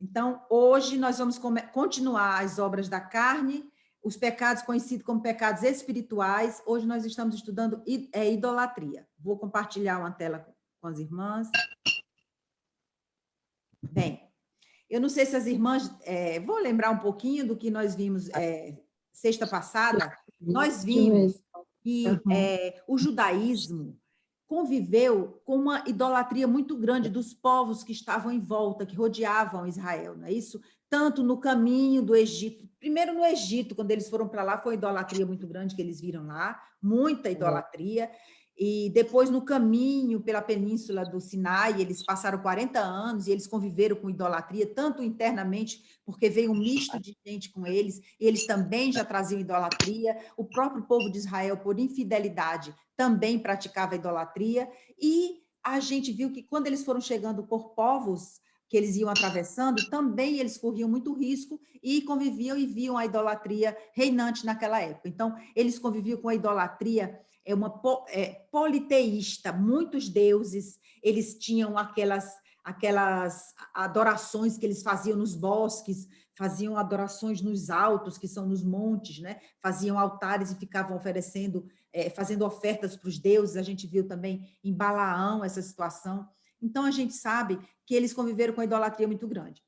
Então, hoje nós vamos continuar as obras da carne, os pecados conhecidos como pecados espirituais. Hoje nós estamos estudando idolatria. Vou compartilhar uma tela com as irmãs. Bem, eu não sei se as irmãs... vou lembrar um pouquinho do que nós vimos sexta passada. Nós vimos que o judaísmo conviveu com uma idolatria muito grande dos povos que estavam em volta, que rodeavam Israel, não é isso? Tanto no caminho do Egito, primeiro no Egito, quando eles foram para lá, foi uma idolatria muito grande que eles viram lá, muita idolatria, e depois no caminho pela península do Sinai, eles passaram 40 anos e eles conviveram com idolatria, tanto internamente, porque veio um misto de gente com eles, e eles também já traziam idolatria, o próprio povo de Israel, por infidelidade, também praticava idolatria, e a gente viu que quando eles foram chegando por povos que eles iam atravessando, também eles corriam muito risco e conviviam e viam a idolatria reinante naquela época. Então, eles conviviam com a idolatria politeísta, muitos deuses, eles tinham aquelas adorações que eles faziam nos bosques, faziam adorações nos altos, que são nos montes, né? Faziam altares e ficavam oferecendo, fazendo ofertas para os deuses. A gente viu também em Balaão essa situação. Então, a gente sabe que eles conviveram com a idolatria muito grande.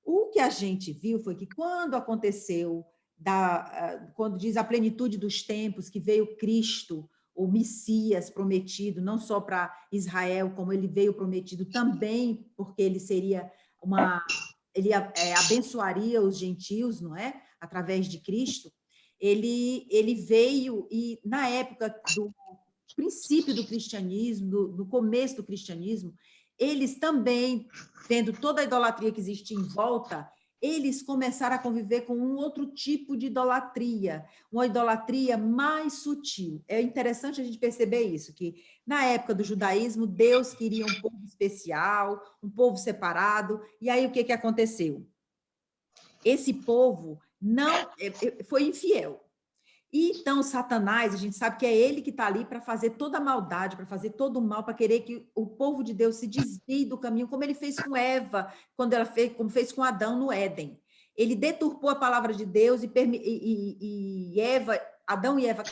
O que a gente viu foi que quando aconteceu, quando diz a plenitude dos tempos, que veio Cristo, o Messias prometido, não só para Israel, como ele veio prometido também, porque ele seria ele abençoaria os gentios, não é? Através de Cristo. Ele veio e, na época do princípio do cristianismo, do começo do cristianismo, eles também, vendo toda a idolatria que existia em volta, eles começaram a conviver com um outro tipo de idolatria, uma idolatria mais sutil. É interessante a gente perceber isso, que na época do judaísmo, Deus queria um povo especial, um povo separado, e aí o que aconteceu? Esse povo não foi infiel. E então, Satanás, a gente sabe que é ele que está ali para fazer toda a maldade, para fazer todo o mal, para querer que o povo de Deus se desvie do caminho, como ele fez com Eva, como fez com Adão no Éden. Ele deturpou a palavra de Deus e Adão e Eva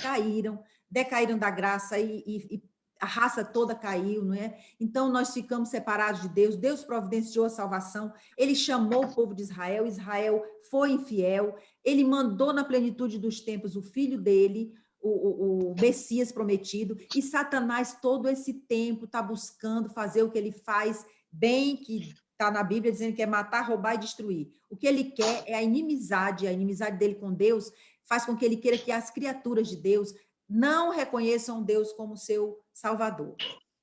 decaíram da graça e a raça toda caiu, não é? Então, nós ficamos separados de Deus, Deus providenciou a salvação, ele chamou o povo de Israel, Israel foi infiel, ele mandou na plenitude dos tempos o filho dele, o Messias prometido, e Satanás todo esse tempo está buscando fazer o que ele faz bem, que está na Bíblia dizendo que é matar, roubar e destruir. O que ele quer é a inimizade dele com Deus faz com que ele queira que as criaturas de Deus não reconheçam Deus como seu Salvador.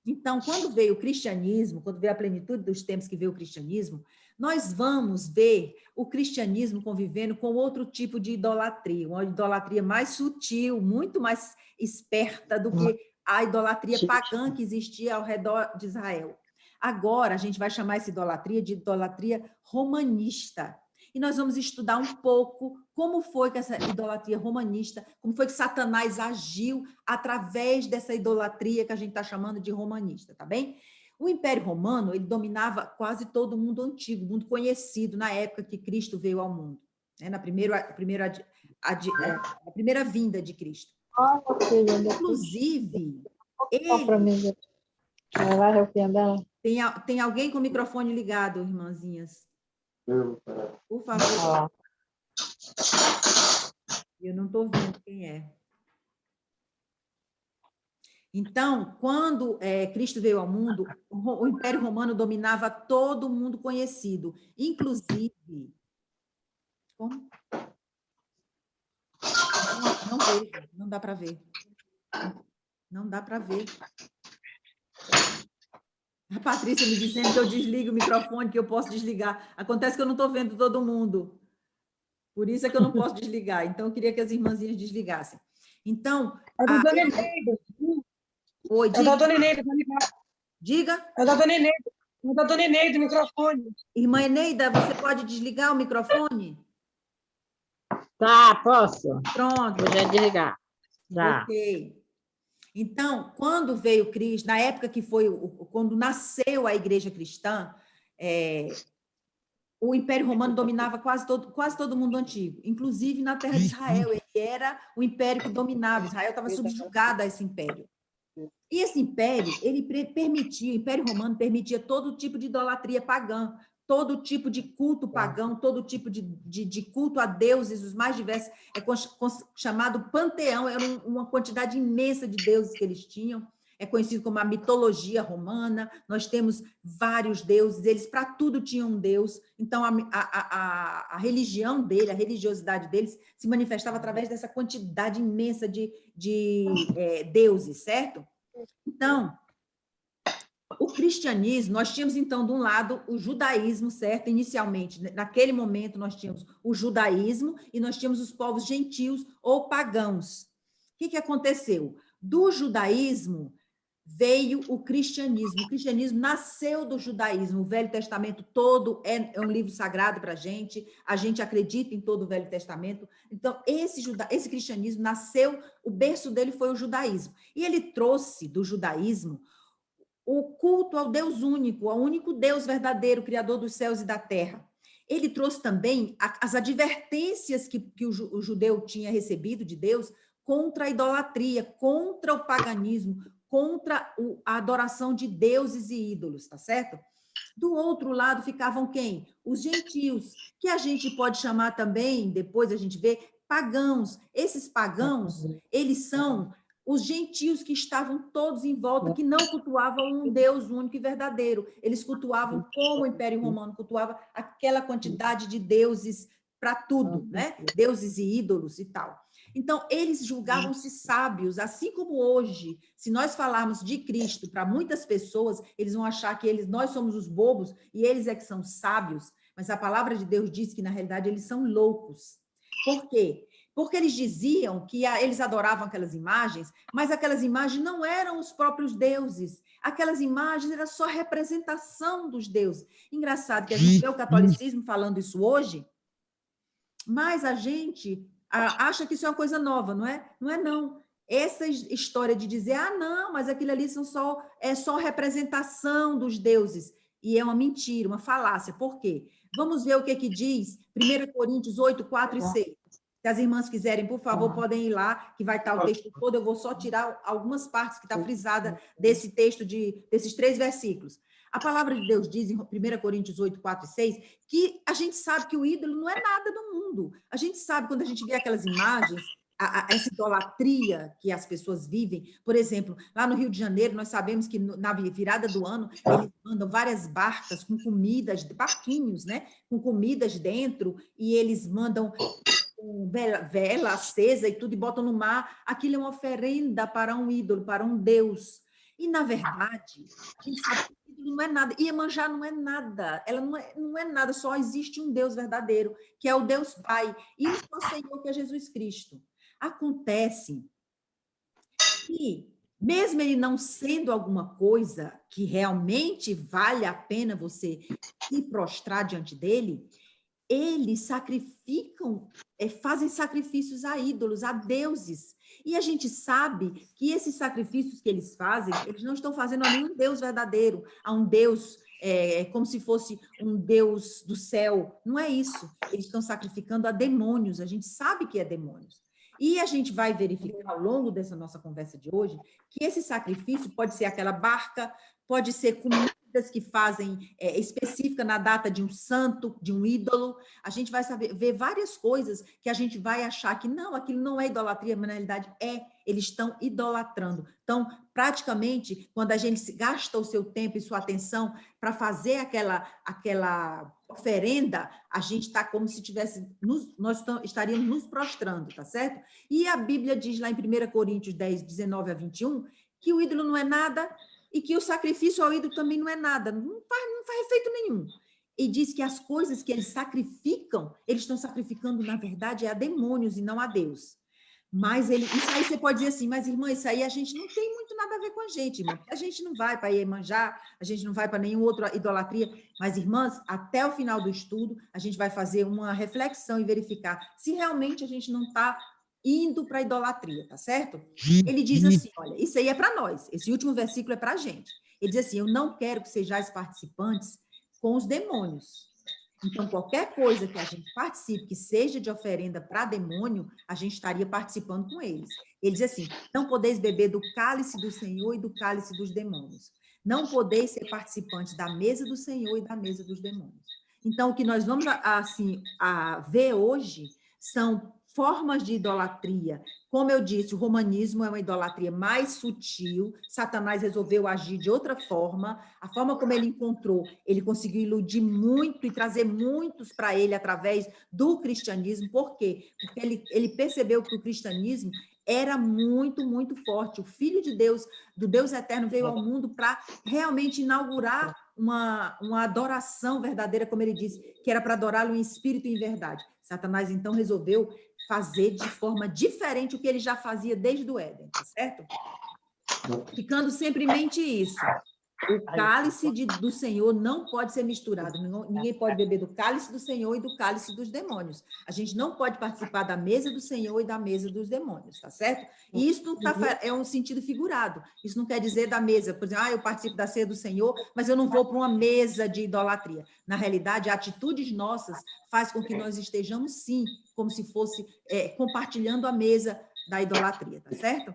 Então, quando veio o cristianismo, quando veio a plenitude dos tempos que veio o cristianismo, nós vamos ver o cristianismo convivendo com outro tipo de idolatria, uma idolatria mais sutil, muito mais esperta do que a idolatria pagã que existia ao redor de Israel. Agora, a gente vai chamar essa idolatria de idolatria romanista. E nós vamos estudar um pouco como foi que essa idolatria romanista, como foi que Satanás agiu através dessa idolatria que a gente está chamando de romanista, tá bem? O Império Romano, ele dominava quase todo o mundo antigo, o mundo conhecido na época que Cristo veio ao mundo, né? Na primeira vinda de Cristo. Inclusive, ele... Tem alguém com o microfone ligado, irmãzinhas? Por favor. Eu não estou vendo quem é. Então, quando Cristo veio ao mundo, o Império Romano dominava todo o mundo conhecido, inclusive... Como? Não vejo, não dá para ver. Não dá para ver. A Patrícia me dizendo que eu desligue o microfone, que eu posso desligar. Acontece que eu não estou vendo todo mundo. Por isso é que eu não posso desligar. Então, eu queria que as irmãzinhas desligassem. Então... É da Dona Eneida. Oi, diga. É da Dona Eneida. Diga. É da Dona Eneida. É da Dona Eneida, o microfone. Irmã Eneida, você pode desligar o microfone? Tá, posso? Pronto. Vou já desligar. Já. Ok. Então, quando veio Cristo, na época que foi, quando nasceu a igreja cristã, o Império Romano dominava quase todo mundo antigo, inclusive na terra de Israel. Ele era o império que dominava. Israel estava subjugada a esse império. E esse império, o Império Romano permitia todo tipo de idolatria pagã, todo tipo de culto pagão, todo tipo de culto a deuses, os mais diversos, chamado panteão, era uma quantidade imensa de deuses que eles tinham, é conhecido como a mitologia romana, nós temos vários deuses, eles para tudo tinham um deus, então a religião dele, a religiosidade deles se manifestava através dessa quantidade imensa de deuses, certo? Então, o cristianismo, nós tínhamos, então, de um lado, o judaísmo, certo? Inicialmente, naquele momento, nós tínhamos o judaísmo e nós tínhamos os povos gentios ou pagãos. O que aconteceu? Do judaísmo veio o cristianismo. O cristianismo nasceu do judaísmo. O Velho Testamento todo é um livro sagrado para a gente acredita em todo o Velho Testamento. Então, esse cristianismo nasceu, o berço dele foi o judaísmo. E ele trouxe do judaísmo o culto ao Deus único, ao único Deus verdadeiro, Criador dos céus e da terra. Ele trouxe também as advertências que o judeu tinha recebido de Deus contra a idolatria, contra o paganismo, contra a adoração de deuses e ídolos, tá certo? Do outro lado ficavam quem? Os gentios, que a gente pode chamar também, depois a gente vê, pagãos. Esses pagãos, eles são os gentios que estavam todos em volta, que não cultuavam um Deus único e verdadeiro. Eles cultuavam, como o Império Romano cultuava, aquela quantidade de deuses para tudo, né? Deuses e ídolos e tal. Então, eles julgavam-se sábios, assim como hoje, se nós falarmos de Cristo para muitas pessoas, eles vão achar que nós somos os bobos e eles é que são sábios, mas a palavra de Deus diz que, na realidade, eles são loucos. Por quê? Porque eles diziam que eles adoravam aquelas imagens, mas aquelas imagens não eram os próprios deuses. Aquelas imagens eram só representação dos deuses. Engraçado que a gente vê o catolicismo falando isso hoje, mas a gente acha que isso é uma coisa nova, não é? Não é, não. Essa história de dizer, não, mas aquilo ali é só representação dos deuses. E é uma mentira, uma falácia. Por quê? Vamos ver o que diz 1 Coríntios 8, 4 e 6. Se as irmãs quiserem, por favor, podem ir lá, que vai estar o texto todo. Eu vou só tirar algumas partes que está frisada desse texto, desses 3 versículos. A palavra de Deus diz, em 1 Coríntios 8, 4 e 6, que a gente sabe que o ídolo não é nada do mundo. A gente sabe, quando a gente vê aquelas imagens, essa idolatria que as pessoas vivem. Por exemplo, lá no Rio de Janeiro, nós sabemos que na virada do ano, eles mandam várias barcas com comidas, barquinhos, né? Com comidas dentro, e eles mandam vela acesa e tudo, e botam no mar. Aquilo é uma oferenda para um ídolo, para um Deus. E, na verdade, a gente sabe que ídolo não é nada. Iemanjá não é nada. Ela não é nada, só existe um Deus verdadeiro, que é o Deus Pai, e o nosso Senhor, que é Jesus Cristo. Acontece que, mesmo ele não sendo alguma coisa que realmente vale a pena você se prostrar diante dele, eles sacrificam, fazem sacrifícios a ídolos, a deuses. E a gente sabe que esses sacrifícios que eles fazem, eles não estão fazendo a nenhum Deus verdadeiro, a um Deus como se fosse um Deus do céu. Não é isso. Eles estão sacrificando a demônios. A gente sabe que é demônios. E a gente vai verificar ao longo dessa nossa conversa de hoje que esse sacrifício pode ser aquela barca, pode ser comidas que fazem específica na data de um santo, de um ídolo. A gente vai ver várias coisas que a gente vai achar que não, aquilo não é idolatria, mas na realidade eles estão idolatrando. Então, praticamente, quando a gente gasta o seu tempo e sua atenção para fazer aquela oferenda, a gente está como se nós estaríamos nos prostrando, tá certo? E a Bíblia diz lá em 1 Coríntios 10, 19 a 21, que o ídolo não é nada e que o sacrifício ao ídolo também não é nada, não faz efeito nenhum. E diz que as coisas que eles sacrificam, eles estão sacrificando, na verdade, a demônios e não a Deus. Mas isso aí você pode dizer assim, mas irmã, isso aí a gente não tem muito nada a ver com a gente, irmã. A gente não vai para Iemanjá, a gente não vai para nenhuma outra idolatria. Mas, irmãs, até o final do estudo, a gente vai fazer uma reflexão e verificar se realmente a gente não está indo para a idolatria, tá certo? Ele diz assim, olha, isso aí é para nós, esse último versículo é para a gente. Ele diz assim, eu não quero que sejais participantes com os demônios. Então, qualquer coisa que a gente participe, que seja de oferenda para demônio, a gente estaria participando com eles. Ele diz assim: não podeis beber do cálice do Senhor e do cálice dos demônios. Não podeis ser participantes da mesa do Senhor e da mesa dos demônios. Então, o que nós vamos a ver hoje são formas de idolatria. Como eu disse, o romanismo é uma idolatria mais sutil. Satanás resolveu agir de outra forma. A forma como ele encontrou, ele conseguiu iludir muito e trazer muitos para ele através do cristianismo. Por quê? Porque ele percebeu que o cristianismo era muito, muito forte. O Filho de Deus, do Deus eterno, veio ao mundo para realmente inaugurar uma adoração verdadeira, como ele disse, que era para adorá-lo em espírito e em verdade. Satanás, então, resolveu fazer de forma diferente o que ele já fazia desde o Éden, tá certo? Ficando sempre em mente isso. O cálice do Senhor não pode ser misturado. Ninguém pode beber do cálice do Senhor e do cálice dos demônios. A gente não pode participar da mesa do Senhor e da mesa dos demônios, tá certo? E isso é um sentido figurado. Isso não quer dizer da mesa, por exemplo, eu participo da ceia do Senhor, mas eu não vou para uma mesa de idolatria. Na realidade, atitudes nossas faz com que nós estejamos, sim, como se fosse compartilhando a mesa da idolatria, tá certo?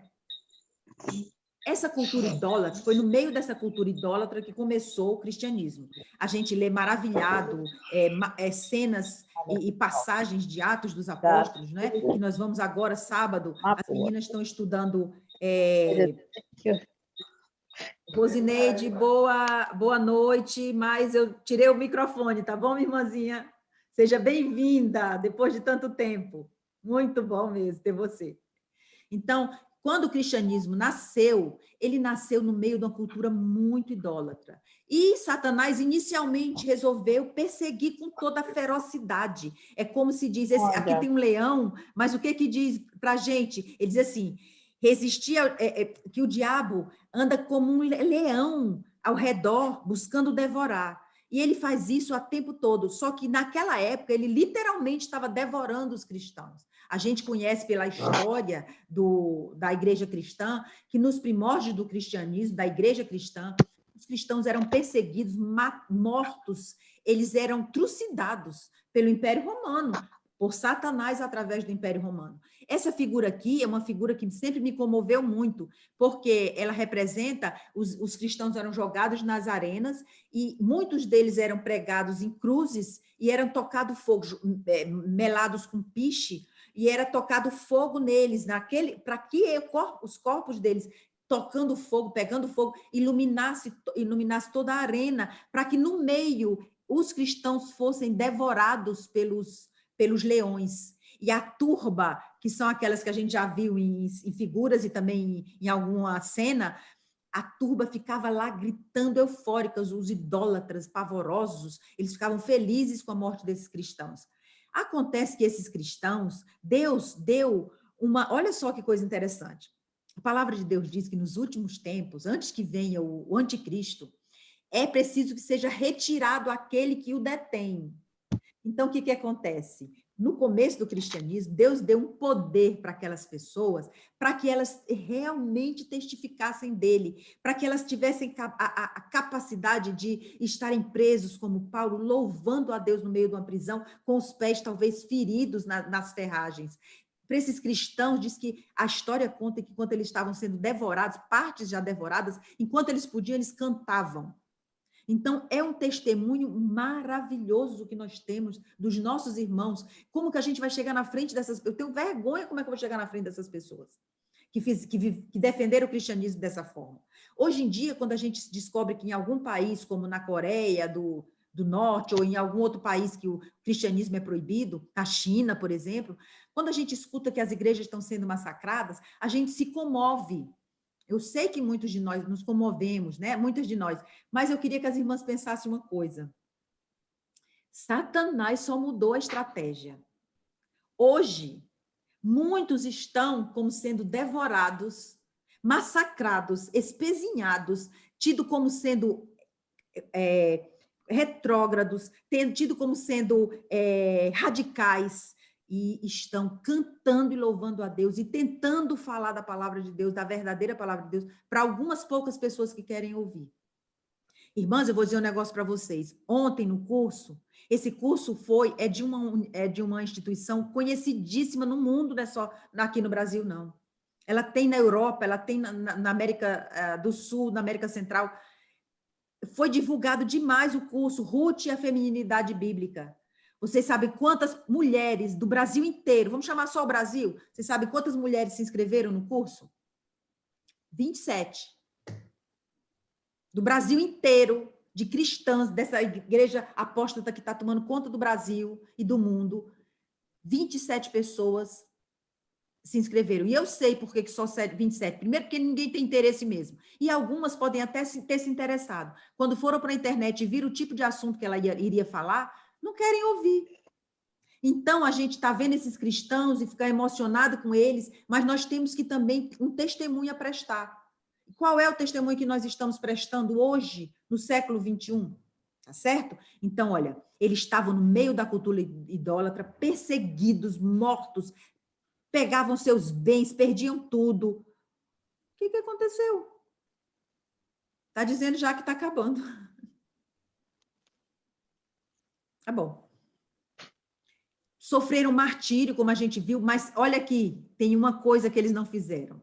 Essa cultura idólatra, foi no meio dessa cultura idólatra que começou o cristianismo. A gente lê maravilhado cenas e passagens de Atos dos Apóstolos, né? Que nós vamos agora, sábado, as meninas estão estudando... Rosineide, boa noite, mas eu tirei o microfone, tá bom, minha irmãzinha? Seja bem-vinda, depois de tanto tempo. Muito bom mesmo ter você. Então, quando o cristianismo nasceu, ele nasceu no meio de uma cultura muito idólatra. E Satanás inicialmente resolveu perseguir com toda a ferocidade. É como se diz, aqui tem um leão, mas o que diz para a gente? Ele diz assim, que o diabo anda como um leão ao redor, buscando devorar. E ele faz isso o tempo todo, só que naquela época ele literalmente estava devorando os cristãos. A gente conhece pela história da igreja cristã, que nos primórdios do cristianismo, da igreja cristã, os cristãos eram perseguidos, mortos, eles eram trucidados pelo Império Romano, por Satanás através do Império Romano. Essa figura aqui é uma figura que sempre me comoveu muito, porque ela representa, os cristãos eram jogados nas arenas e muitos deles eram pregados em cruzes e eram tocados fogo, melados com piche, e era tocado fogo neles, para que os corpos deles, tocando fogo, pegando fogo, iluminasse toda a arena, para que no meio os cristãos fossem devorados pelos leões. E a turba, que são aquelas que a gente já viu em figuras e também em alguma cena, a turba ficava lá gritando eufóricas, os idólatras pavorosos, eles ficavam felizes com a morte desses cristãos. Acontece que esses cristãos, Deus deu olha só que coisa interessante. A palavra de Deus diz que nos últimos tempos, antes que venha o anticristo, é preciso que seja retirado aquele que o detém. Então, o que acontece? No começo do cristianismo, Deus deu um poder para aquelas pessoas, para que elas realmente testificassem dele, para que elas tivessem a capacidade de estarem presos, como Paulo, louvando a Deus no meio de uma prisão, com os pés talvez feridos nas ferragens. Para esses cristãos, diz que a história conta que enquanto eles estavam sendo devorados, partes já devoradas, enquanto eles podiam, eles cantavam. Então, é um testemunho maravilhoso que nós temos dos nossos irmãos. Como que a gente vai chegar na frente dessas... Eu tenho vergonha como é que eu vou chegar na frente dessas pessoas que defenderam o cristianismo dessa forma. Hoje em dia, quando a gente descobre que em algum país, como na Coreia do Norte, ou em algum outro país que o cristianismo é proibido, a China, por exemplo, quando a gente escuta que as igrejas estão sendo massacradas, a gente se comove. Eu sei que muitos de nós nos comovemos, né? Muitas de nós, mas eu queria que as irmãs pensassem uma coisa. Satanás só mudou a estratégia. Hoje, muitos estão como sendo devorados, massacrados, espezinhados, tido como sendo retrógrados, tido como sendo radicais, e estão cantando e louvando a Deus e tentando falar da palavra de Deus, da verdadeira palavra de Deus, para algumas poucas pessoas que querem ouvir. Irmãs, eu vou dizer um negócio para vocês. Ontem, no curso, Esse curso é de uma instituição conhecidíssima no mundo, não é só aqui no Brasil, não. Ela tem na Europa, ela tem na América do Sul, na América Central. Foi divulgado demais o curso Ruth e a Feminilidade Bíblica. Vocês sabem quantas mulheres do Brasil inteiro, vamos chamar só o Brasil, vocês sabem quantas mulheres se inscreveram no curso? 27. Do Brasil inteiro, de cristãs, dessa igreja apóstata que está tomando conta do Brasil e do mundo, 27 pessoas se inscreveram. E eu sei por que só 27. Primeiro, porque ninguém tem interesse mesmo. E algumas podem até ter se interessado. Quando foram para a internet e viram o tipo de assunto que ela iria falar, não querem ouvir. Então, a gente está vendo esses cristãos e ficar emocionado com eles, mas nós temos que também um testemunho a prestar. Qual é o testemunho que nós estamos prestando hoje, no século 21? Tá certo? Então, olha, eles estavam no meio da cultura idólatra, perseguidos, mortos, pegavam seus bens, perdiam tudo. O que aconteceu? Está dizendo já que está acabando. Tá bom. Sofreram martírio, como a gente viu, mas olha aqui, tem uma coisa que eles não fizeram.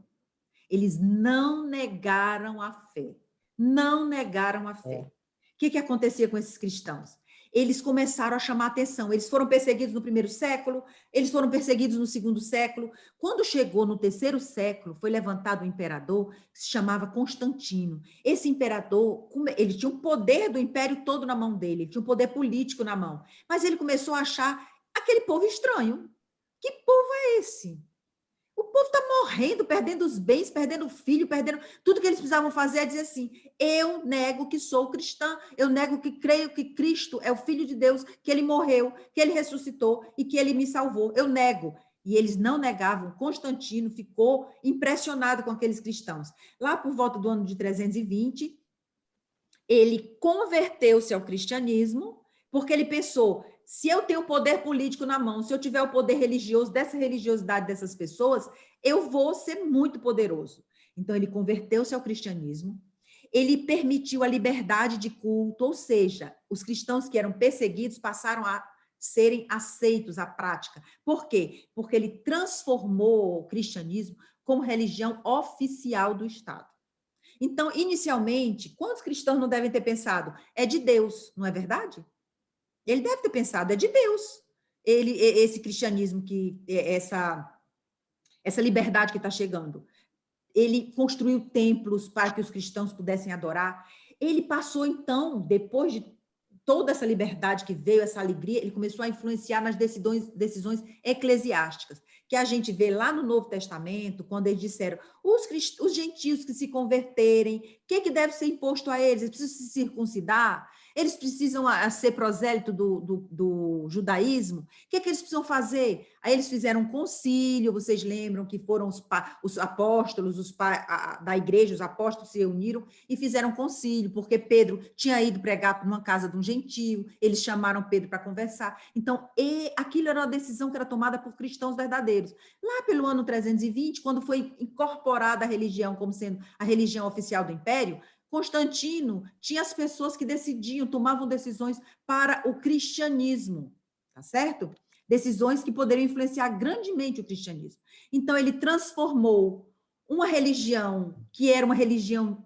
Eles não negaram a fé. Não negaram a fé. O que acontecia com esses cristãos? Eles começaram a chamar a atenção. Eles foram perseguidos no primeiro século, eles foram perseguidos no segundo século. Quando chegou no terceiro século, foi levantado um imperador que se chamava Constantino. Esse imperador, ele tinha o poder do império todo na mão dele, ele tinha um poder político na mão. Mas ele começou a achar aquele povo estranho. Que povo é esse? O povo está morrendo, perdendo os bens, perdendo o filho, perdendo... Tudo que eles precisavam fazer é dizer assim, eu nego que sou cristã, eu nego que creio que Cristo é o Filho de Deus, que ele morreu, que ele ressuscitou e que ele me salvou. Eu nego. E eles não negavam. Constantino ficou impressionado com aqueles cristãos. Lá por volta do ano de 320, ele converteu-se ao cristianismo, porque ele pensou... Se eu tenho o poder político na mão, se eu tiver o poder religioso, dessa religiosidade dessas pessoas, eu vou ser muito poderoso. Então, ele converteu-se ao cristianismo, ele permitiu a liberdade de culto, ou seja, os cristãos que eram perseguidos passaram a serem aceitos à prática. Por quê? Porque ele transformou o cristianismo como religião oficial do Estado. Então, inicialmente, quantos cristãos não devem ter pensado? É de Deus, não é verdade? Ele deve ter pensado, é de Deus. Esse cristianismo, essa liberdade que está chegando. Ele construiu templos para que os cristãos pudessem adorar. Ele passou, então, depois de toda essa liberdade que veio, essa alegria, ele começou a influenciar nas decisões eclesiásticas, que a gente vê lá no Novo Testamento, quando eles disseram, os gentios que se converterem, o que deve ser imposto a eles? Eles precisam se circuncidar? Eles precisam ser prosélito do judaísmo? O que eles precisam fazer? Aí eles fizeram um concílio, vocês lembram que foram os apóstolos da igreja, os apóstolos se reuniram e fizeram um concílio, porque Pedro tinha ido pregar numa casa de um gentio, eles chamaram Pedro para conversar. Então, aquilo era uma decisão que era tomada por cristãos verdadeiros. Lá pelo ano 320, quando foi incorporada a religião como sendo a religião oficial do Império, Constantino tinha as pessoas que decidiam, tomavam decisões para o cristianismo, tá certo? Decisões que poderiam influenciar grandemente o cristianismo. Então, ele transformou uma religião que era uma religião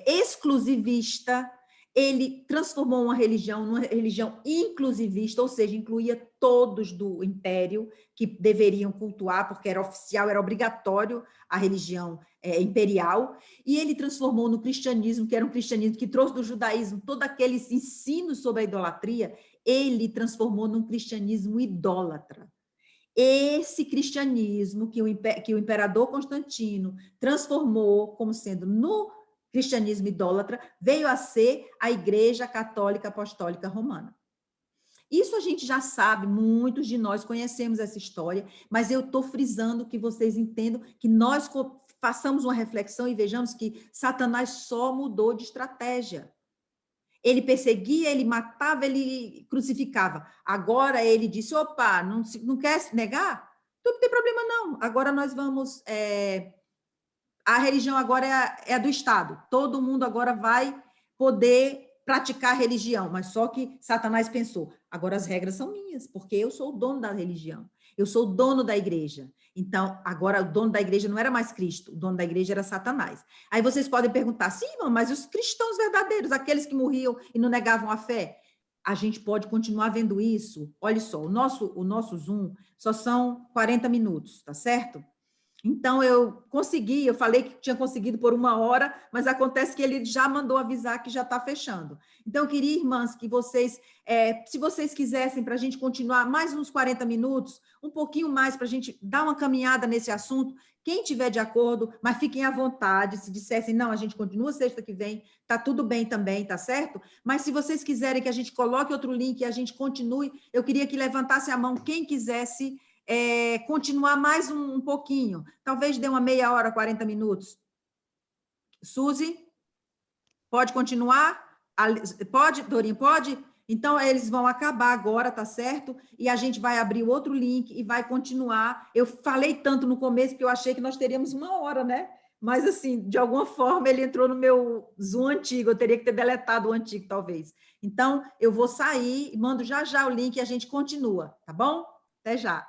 exclusivista, ele transformou uma religião numa religião inclusivista, ou seja, incluía todos do império que deveriam cultuar, porque era oficial, era obrigatório a religião imperial, e ele transformou no cristianismo, que era um cristianismo que trouxe do judaísmo todo aqueles ensinos sobre a idolatria, ele transformou num cristianismo idólatra. Esse cristianismo que o imperador Constantino transformou como sendo no cristianismo idólatra, veio a ser a Igreja Católica Apostólica Romana. Isso a gente já sabe, muitos de nós conhecemos essa história, mas eu estou frisando que vocês entendam, que nós façamos uma reflexão e vejamos que Satanás só mudou de estratégia. Ele perseguia, ele matava, ele crucificava. Agora ele disse, opa, não quer se negar? Não tem problema não, agora nós vamos... A religião agora é a do Estado. Todo mundo agora vai poder praticar a religião, mas só que Satanás pensou, Agora, as regras são minhas, porque eu sou o dono da religião, eu sou o dono da igreja. Então, agora, o dono da igreja não era mais Cristo, o dono da igreja era Satanás. Aí vocês podem perguntar, sim, irmã, mas os cristãos verdadeiros, aqueles que morriam e não negavam a fé, a gente pode continuar vendo isso? Olha só, o nosso Zoom só são 40 minutos, tá certo? Então, eu falei que tinha conseguido por 1 hora, mas acontece que ele já mandou avisar que já está fechando. Então, eu queria, irmãs, que vocês, se vocês quisessem, para a gente continuar mais uns 40 minutos, um pouquinho mais, para a gente dar uma caminhada nesse assunto, quem tiver de acordo, mas fiquem à vontade, se dissessem, não, a gente continua sexta que vem, tá tudo bem também, tá certo? Mas se vocês quiserem que a gente coloque outro link e a gente continue, eu queria que levantasse a mão quem quisesse continuar mais um pouquinho, talvez dê uma meia hora, 40 minutos. Suzy, pode continuar? Pode, Dorinha, pode? Então, eles vão acabar agora, tá certo? E a gente vai abrir outro link e vai continuar. Eu falei tanto no começo que eu achei que nós teríamos 1 hora, né? Mas, assim, de alguma forma, ele entrou no meu Zoom antigo, eu teria que ter deletado o antigo, talvez. Então, eu vou sair, mando já já o link e a gente continua, tá bom? Até já.